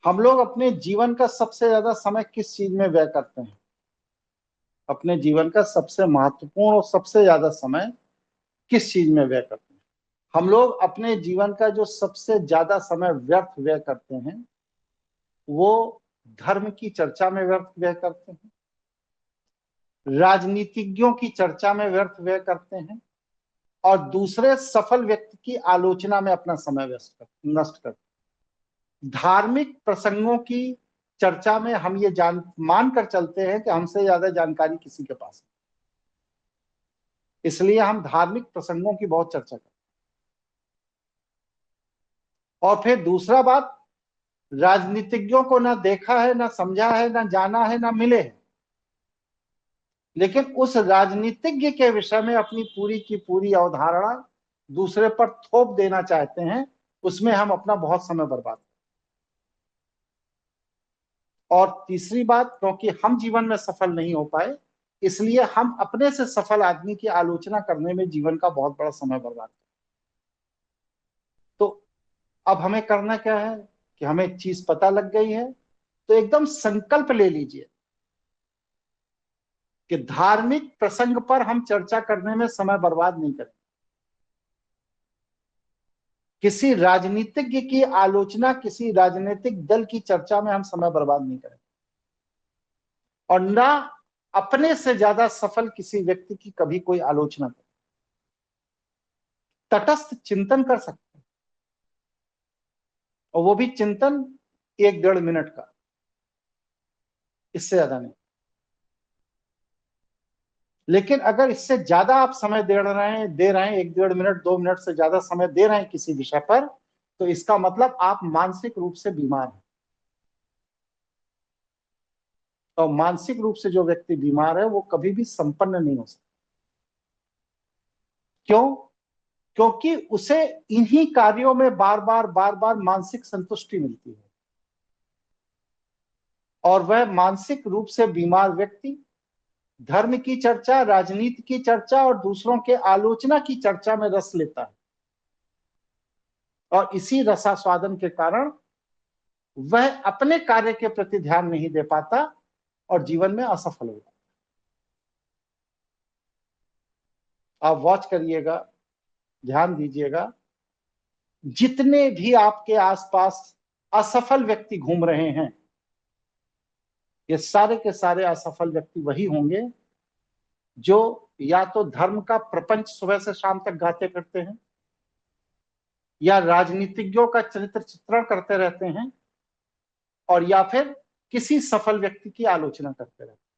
हम लोग अपने जीवन का सबसे ज्यादा समय किस चीज में व्यय करते हैं? अपने जीवन का सबसे महत्वपूर्ण और सबसे ज्यादा समय किस चीज में व्यय करते हैं? हम लोग अपने जीवन का जो सबसे ज्यादा समय व्यर्थ व्यय करते हैं वो धर्म की चर्चा में व्यर्थ व्यय करते हैं, राजनीतिज्ञों की चर्चा में व्यर्थ व्यय करते हैं और दूसरे सफल व्यक्ति की आलोचना में अपना समय नष्ट करते हैं। धार्मिक प्रसंगों की चर्चा में हम ये मानकर चलते हैं कि हमसे ज्यादा जानकारी किसी के पास है, इसलिए हम धार्मिक प्रसंगों की बहुत चर्चा करते हैं। और फिर दूसरा बात, राजनीतिज्ञों को ना देखा है, ना समझा है, ना जाना है, ना मिले हैं, लेकिन उस राजनीतिज्ञ के विषय में अपनी पूरी की पूरी अवधारणा दूसरे पर थोप देना चाहते हैं, उसमें हम अपना बहुत समय बर्बाद करते हैं। और तीसरी बात, क्योंकि हम जीवन में सफल नहीं हो पाए, इसलिए हम अपने से सफल आदमी की आलोचना करने में जीवन का बहुत बड़ा समय बर्बाद करते हैं। तो अब हमें करना क्या है कि हमें एक चीज पता लग गई है, तो एकदम संकल्प ले लीजिए कि धार्मिक प्रसंग पर हम चर्चा करने में समय बर्बाद नहीं करें, किसी राजनीतिज्ञ की आलोचना, किसी राजनीतिक दल की चर्चा में हम समय बर्बाद नहीं करें, और ना अपने से ज्यादा सफल किसी व्यक्ति की कभी कोई आलोचना करें। तटस्थ चिंतन कर सकते हैं, और वो भी चिंतन 1-1.5 मिनट का, इससे ज्यादा नहीं। लेकिन अगर इससे ज्यादा आप समय दे रहे हैं 1-1.5 मिनट, 2 मिनट से ज्यादा समय दे रहे हैं किसी विषय पर, तो इसका मतलब आप मानसिक रूप से बीमार हैं। और मानसिक रूप से जो व्यक्ति बीमार है वो कभी भी संपन्न नहीं हो सकता। क्यों? क्योंकि उसे इन्हीं कार्यों में बार बार मानसिक संतुष्टि मिलती है, और वह मानसिक रूप से बीमार व्यक्ति धर्म की चर्चा, राजनीति की चर्चा और दूसरों के आलोचना की चर्चा में रस लेता है, और इसी रसास्वादन के कारण वह अपने कार्य के प्रति ध्यान नहीं दे पाता और जीवन में असफल हो जाता। आप वॉच करिएगा, ध्यान दीजिएगा, जितने भी आपके आसपास असफल व्यक्ति घूम रहे हैं, ये सारे के सारे असफल व्यक्ति वही होंगे जो या तो धर्म का प्रपंच सुबह से शाम तक गाते फिरते हैं, या राजनीतिज्ञों का चरित्र चित्रण करते रहते हैं, और या फिर किसी सफल व्यक्ति की आलोचना करते रहते हैं।